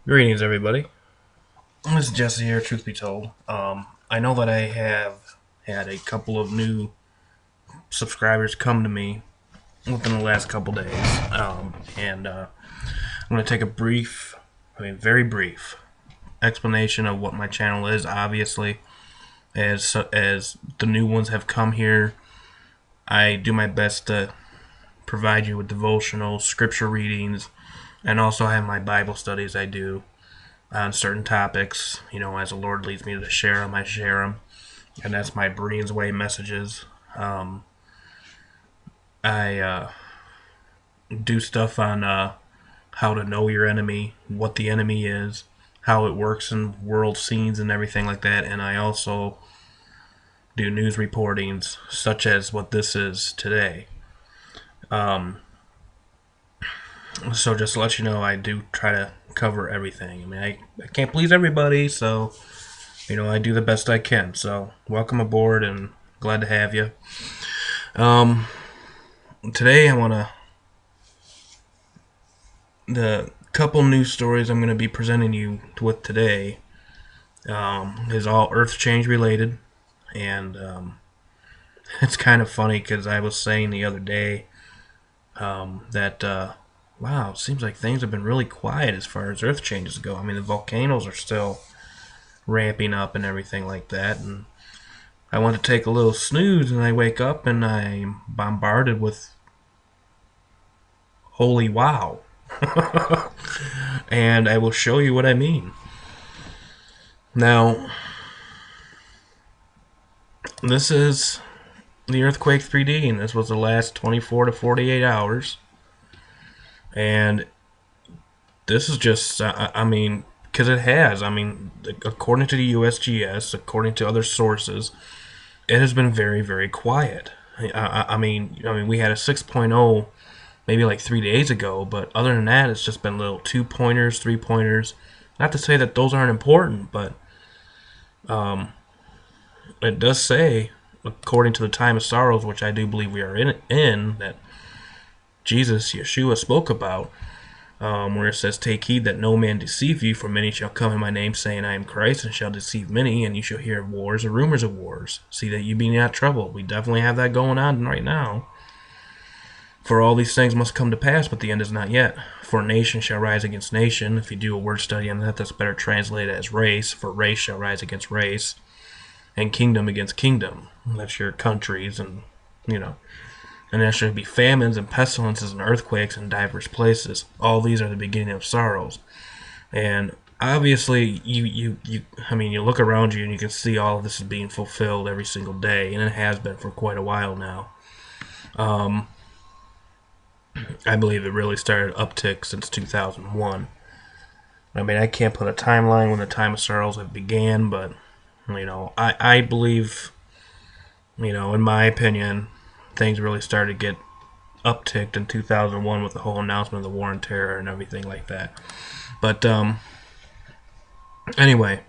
Greetings, everybody. This is Jesse here, truth be told. I know that I have had a couple of new subscribers come to me within the last couple days. And I'm going to take a very brief explanation of what my channel is. Obviously, as the new ones have come here, I do my best to provide you with devotional scripture readings, and also have my Bible studies I do on certain topics. As the Lord leads me to share them, I share them, and that's my Bereans Way messages. I do stuff on how to know your enemy, what the enemy is, how it works in world scenes and everything like that, and I also do news reportings such as what this is today. So just to let you know, I do try to cover everything. I mean, I can't please everybody, so I do the best I can. So welcome aboard, and glad to have you. Today I want to the couple news stories I'm going to be presenting you with today is all Earth change related, and it's kind of funny because I was saying the other day that wow, it seems like things have been really quiet as far as Earth changes go. I mean, the volcanoes are still ramping up and everything like that, and I want to take a little snooze, and I wake up and I'm bombarded with holy wow. And I will show you what I mean. Now, this is the earthquake 3D, and this was the last 24 to 48 hours. And this is just, I mean, because it has, I mean, according to the USGS, according to other sources, it has been very, very quiet. I mean, we had a 6.0 maybe like 3 days ago, but other than that, it's just been little 2-pointers, 3-pointers. Not to say that those aren't important, but it does say, according to the time of sorrows, which I do believe we are in that Jesus, Yeshua, spoke about, where it says, "Take heed that no man deceive you, for many shall come in my name, saying, I am Christ, and shall deceive many, and you shall hear of wars or rumors of wars. See that you be not troubled." We definitely have that going on right now. "For all these things must come to pass, but the end is not yet. For nation shall rise against nation." If you do a word study on that, that's better translated as race. "For race shall rise against race, and kingdom against kingdom." That's your countries, and and there shall be famines and pestilences and earthquakes in diverse places. All these are the beginning of sorrows. And obviously, you look around you and you can see all of this is being fulfilled every single day, and it has been for quite a while now. I believe it really started uptick since 2001. I mean, I can't put a timeline when the time of sorrows have began, but I believe, in my opinion, things really started to get upticked in 2001 with the whole announcement of the war on terror and everything like that. But anyway,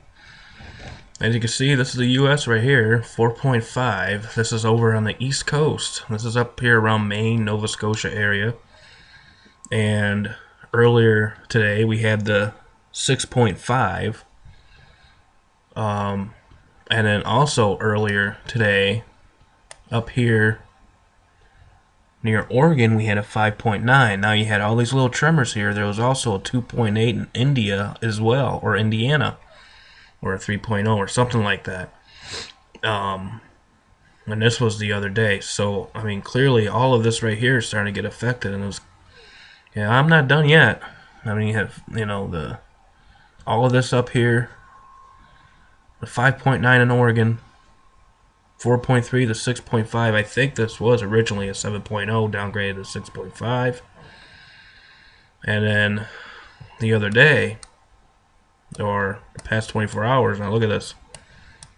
as you can see, this is the U.S. right here, 4.5. This is over on the East Coast. This is up here around Maine, Nova Scotia area. And earlier today, we had the 6.5. And then also earlier today, up here near Oregon, we had a 5.9. Now you had all these little tremors here. There was also a 2.8 in India as well, or Indiana, or a 3.0 or something like that. And this was the other day. So, I mean, clearly all of this right here is starting to get affected. And it was, I'm not done yet. I mean, you have, all of this up here, the 5.9 in Oregon, 4.3 to 6.5. I think this was originally a 7.0, downgraded to 6.5. And then the other day, or the past 24 hours, now look at this.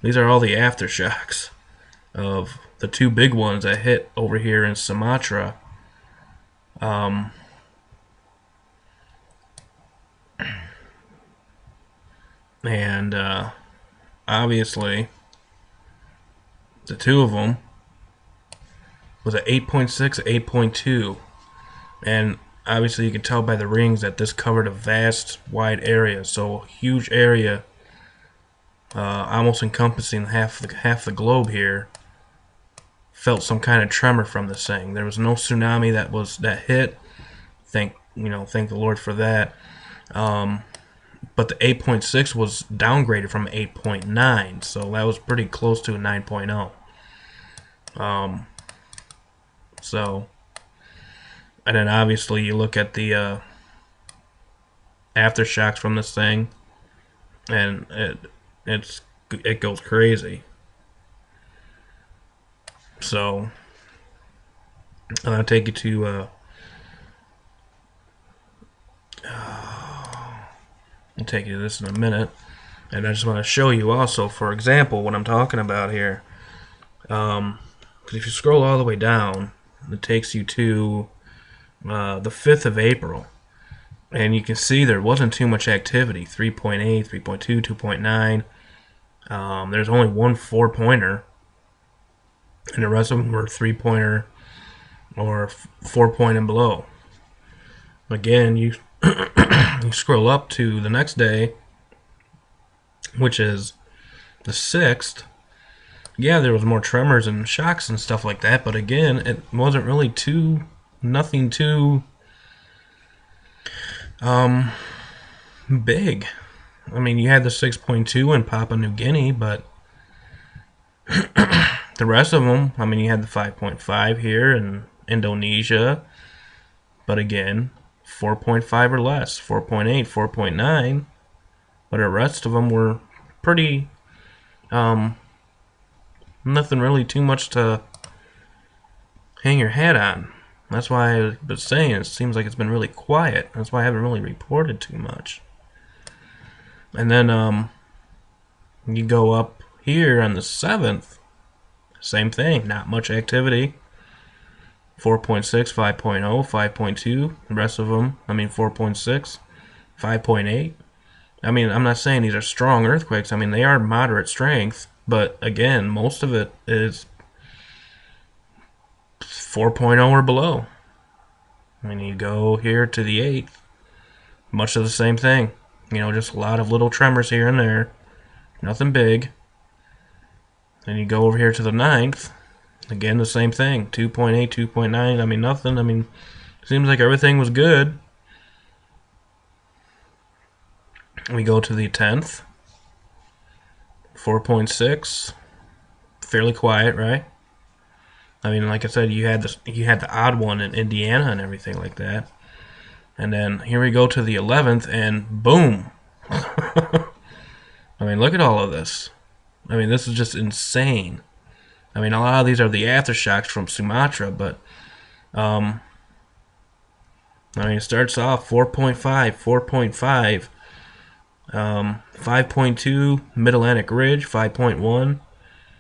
These are all the aftershocks of the two big ones that hit over here in Sumatra. And obviously, the two of them was at 8.6, 8.2, and obviously you can tell by the rings that this covered a vast, wide area. So huge area, almost encompassing half the globe here, felt some kind of tremor from this thing. There was no tsunami that hit. Thank the Lord for that. But the 8.6 was downgraded from 8.9, so that was pretty close to a 9.0. So, and then obviously you look at the aftershocks from this thing, and it goes crazy. So, I'm gonna take you to I'll take you to this in a minute, and I just want to show you also, for example, what I'm talking about here. Because if you scroll all the way down, it takes you to the 5th of April, and you can see there wasn't too much activity. 3.8, 3.2, 2.9. There's only one 4-pointer, and the rest of them were 3-pointer or 4-point and below. Again, you you scroll up to the next day, which is the 6th. Yeah, there was more tremors and shocks and stuff like that, but again, it wasn't really nothing too big. I mean, you had the 6.2 in Papua New Guinea, but the rest of them, I mean, you had the 5.5 here in Indonesia, but again, 4.5 or less, 4.8, 4.9, but the rest of them were pretty, nothing really too much to hang your hat on. That's why I was saying it seems like it's been really quiet. That's why I haven't really reported too much. And then you go up here on the 7th, same thing, not much activity. 4.6, 5.0, 5.2, the rest of them, I mean 4.6, 5.8. I mean, I'm not saying these are strong earthquakes. I mean, they are moderate strength, but again, most of it is 4.0 or below. When you go here to the 8th, much of the same thing. You know, just a lot of little tremors here and there. Nothing big. Then you go over here to the 9th. Again, the same thing. 2.8, 2.9. I mean, nothing. I mean, seems like everything was good. We go to the 10th. 4.6. Fairly quiet, right? I mean, like I said, you had the odd one in Indiana and everything like that. And then here we go to the 11th, and boom. I mean, look at all of this. I mean, this is just insane. I mean, a lot of these are the aftershocks from Sumatra, but I mean, it starts off 4.5, 4.5, 5.2 Mid-Atlantic Ridge, 5.1.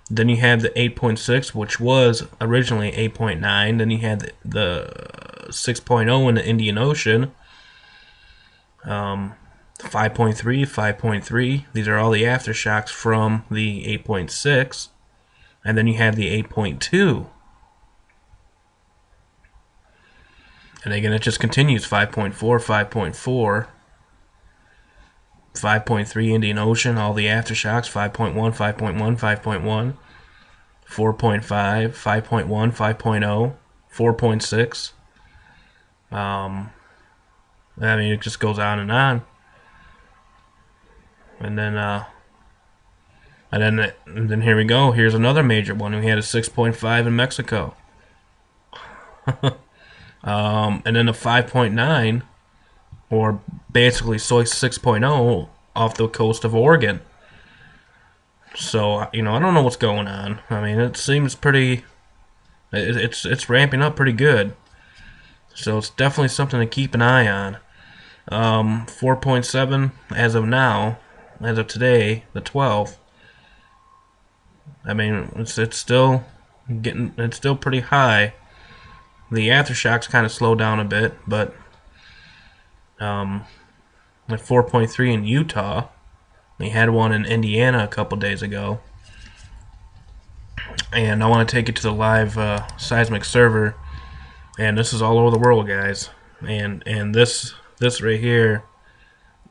Then you have the 8.6, which was originally 8.9. Then you had the 6.0 in the Indian Ocean. 5.3, 5.3. These are all the aftershocks from the 8.6. And then you have the 8.2. And again, it just continues. 5.4, 5.4. 5.3 Indian Ocean, all the aftershocks. 5.1, 5.1, 5.1. 4.5, 5.1, 5.0, 4.6. I mean, it just goes on and on. And then here we go. Here's another major one. We had a 6.5 in Mexico. And then a 5.9, or basically 6.0 off the coast of Oregon. So, you know, I don't know what's going on. I mean, it seems pretty... It's ramping up pretty good. So it's definitely something to keep an eye on. 4.7 as of now, as of today, the 12th. I mean, it's still pretty high. The aftershocks kind of slowed down a bit, but like 4.3 in Utah. We had one in Indiana a couple days ago. And I want to take it to the live Seizmic server. And this is all over the world, guys. and this right here,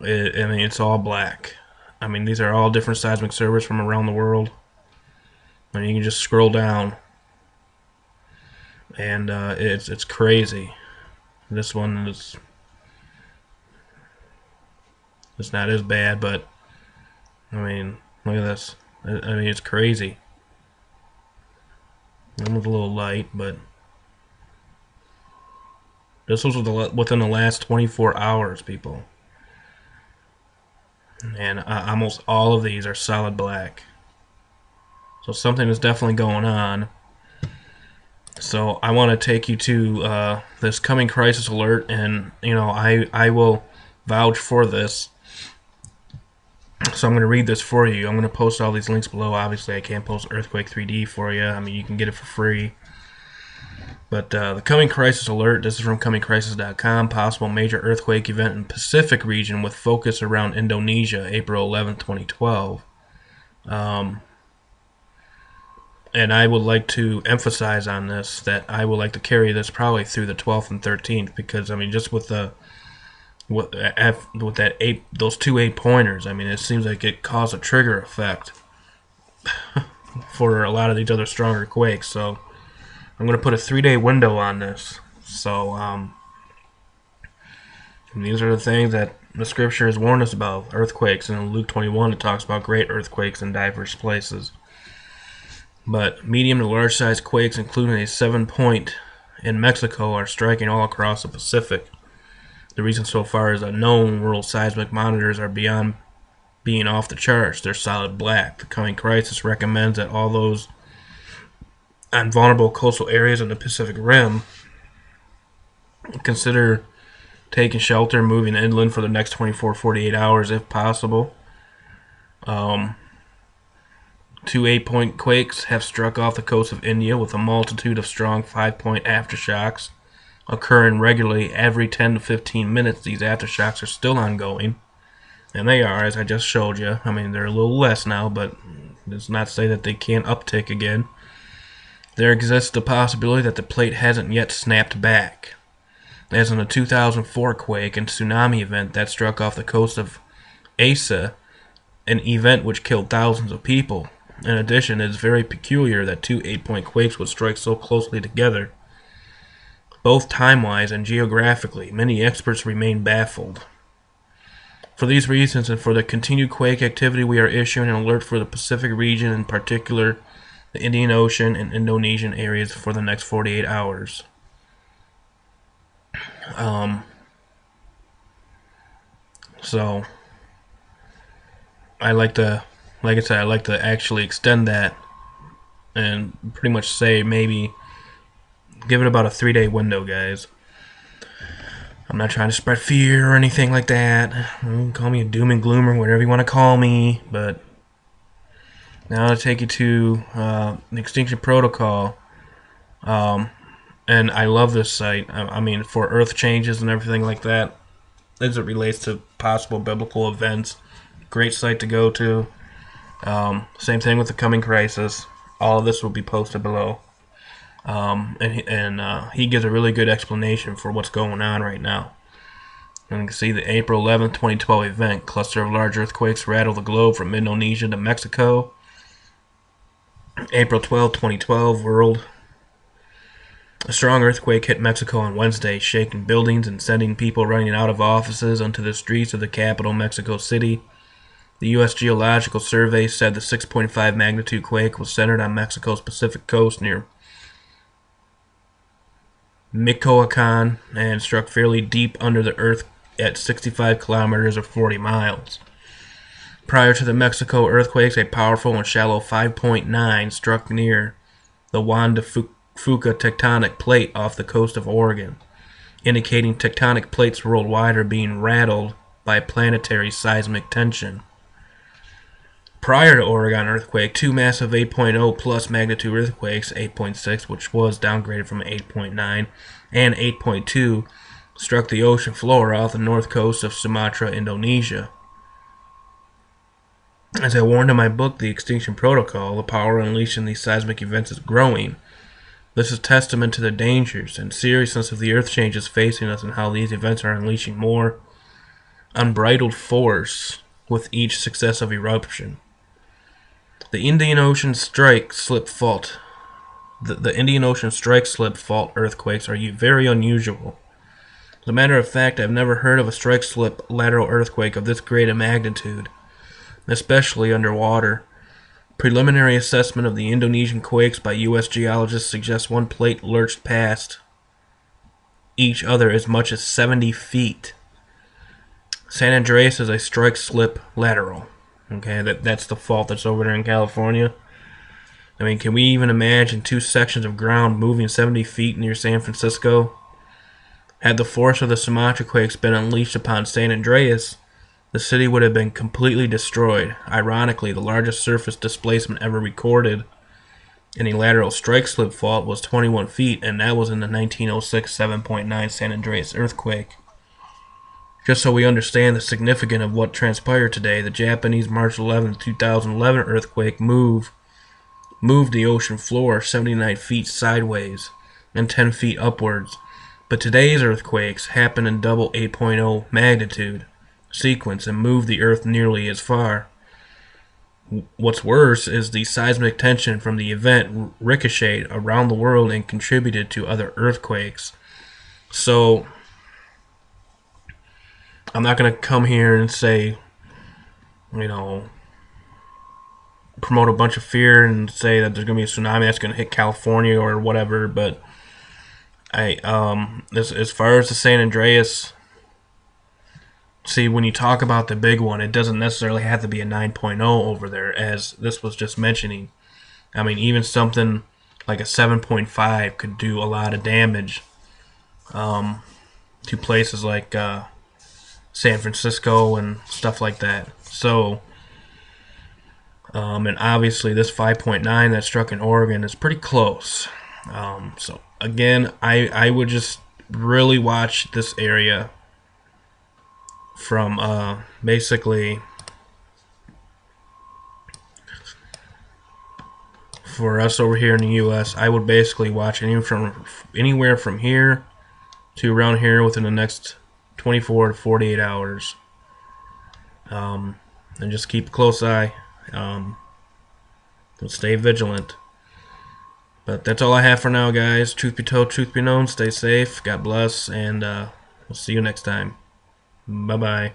I mean, it's all black. I mean, these are all different seismic servers from around the world. And you can just scroll down, and it's crazy. This one is it's not as bad, but I mean, look at this. I mean, it's crazy. It was a little light, but this was within the last 24 hours, people. And almost all of these are solid black. So something is definitely going on. So I want to take you to this coming crisis alert, and you know, I will vouch for this. So I'm going to read this for you. I'm going to post all these links below. Obviously, I can't post Earthquake 3D for you. I mean, you can get it for free. But the coming crisis alert, this is from comingcrisis.com. Possible major earthquake event in Pacific region with focus around Indonesia, April 11, 2012. And I would like to emphasize on this that I would like to carry this probably through the 12th and 13th, because I mean, just with the with that those 2 8-pointers, I mean, it seems like it caused a trigger effect for a lot of these other stronger quakes. So I'm going to put a 3-day window on this. So and these are the things that the scripture has warned us about: earthquakes. And in Luke 21, it talks about great earthquakes in diverse places. But medium to large size quakes, including a 7-point in Mexico, are striking all across the Pacific. The reason so far is unknown. World seismic monitors are beyond being off the charts. They're solid black. The coming crisis recommends that all those on vulnerable coastal areas in the Pacific Rim consider taking shelter, moving inland for the next 24-48 hours if possible. 2 8-point quakes have struck off the coast of India, with a multitude of strong 5-point aftershocks occurring regularly every 10 to 15 minutes. These aftershocks are still ongoing, and they are, as I just showed you. I mean, they're a little less now, but does not say that they can't uptick again. There exists the possibility that the plate hasn't yet snapped back, as in the 2004 quake and tsunami event that struck off the coast of Asia, an event which killed thousands of people. In addition, it is very peculiar that 2 8-point quakes would strike so closely together, both time-wise and geographically. Many experts remain baffled. For these reasons, and for the continued quake activity, we are issuing an alert for the Pacific region, in particular the Indian Ocean and Indonesian areas, for the next 48 hours. So I like to, like I said, I like to actually extend that and pretty much say maybe give it about a 3-day window, guys. I'm not trying to spread fear or anything like that. Call me a doom and gloomer, whatever you want to call me. But now I'll take you to the Extinction Protocol. And I love this site. I mean, for earth changes and everything like that, as it relates to possible biblical events. Great site to go to. Same thing with the coming crisis. All of this will be posted below. He gives a really good explanation for what's going on right now. And you can see the April 11th, 2012 event. Cluster of large earthquakes rattle the globe from Indonesia to Mexico. April 12, 2012, world. A strong earthquake hit Mexico on Wednesday, shaking buildings and sending people running out of offices onto the streets of the capital, Mexico City. The U.S. Geological Survey said the 6.5 magnitude quake was centered on Mexico's Pacific coast near Michoacan and struck fairly deep under the earth at 65 kilometers or 40 miles. Prior to the Mexico earthquakes, a powerful and shallow 5.9 struck near the Juan de Fuca tectonic plate off the coast of Oregon, indicating tectonic plates worldwide are being rattled by planetary seismic tension. Prior to Oregon earthquake, 2 massive 8.0 plus magnitude earthquakes, 8.6, which was downgraded from 8.9, and 8.2, struck the ocean floor off the north coast of Sumatra, Indonesia. As I warned in my book, The Extinction Protocol, the power unleashed in these seismic events is growing. This is testament to the dangers and seriousness of the earth changes facing us and how these events are unleashing more unbridled force with each successive eruption. The Indian Ocean strike-slip fault. The Indian Ocean strike-slip fault earthquakes are very unusual. As a matter of fact, I've never heard of a strike-slip lateral earthquake of this great a magnitude, especially underwater. Preliminary assessment of the Indonesian quakes by U.S. geologists suggests one plate lurched past each other as much as 70 feet. San Andreas is a strike-slip lateral. Okay, that's the fault that's over there in California. I mean, can we even imagine two sections of ground moving 70 feet near San Francisco? Had the force of the Sumatra quakes been unleashed upon San Andreas, the city would have been completely destroyed. Ironically, the largest surface displacement ever recorded in a lateral strike-slip fault was 21 feet, and that was in the 1906 7.9 San Andreas earthquake. Just so we understand the significance of what transpired today, the Japanese March 11, 2011 earthquake moved the ocean floor 79 feet sideways and 10 feet upwards. But today's earthquakes happen in double 8.0 magnitude sequence and move the earth nearly as far. What's worse is the seismic tension from the event ricocheted around the world and contributed to other earthquakes. So I'm not going to come here and say, promote a bunch of fear and say that there's going to be a tsunami that's going to hit California or whatever, but as far as the San Andreas, see, when you talk about the big one, it doesn't necessarily have to be a 9.0 over there, as this was just mentioning. I mean, even something like a 7.5 could do a lot of damage to places like San Francisco and stuff like that. So, and obviously this 5.9 that struck in Oregon is pretty close. So again, I would just really watch this area from basically for us over here in the U.S. I would basically watch anywhere from here to around here within the next 24 to 48 hours, and just keep a close eye, and stay vigilant. But that's all I have for now, guys. Truth be told, truth be known, stay safe, God bless, and we'll see you next time. Bye bye.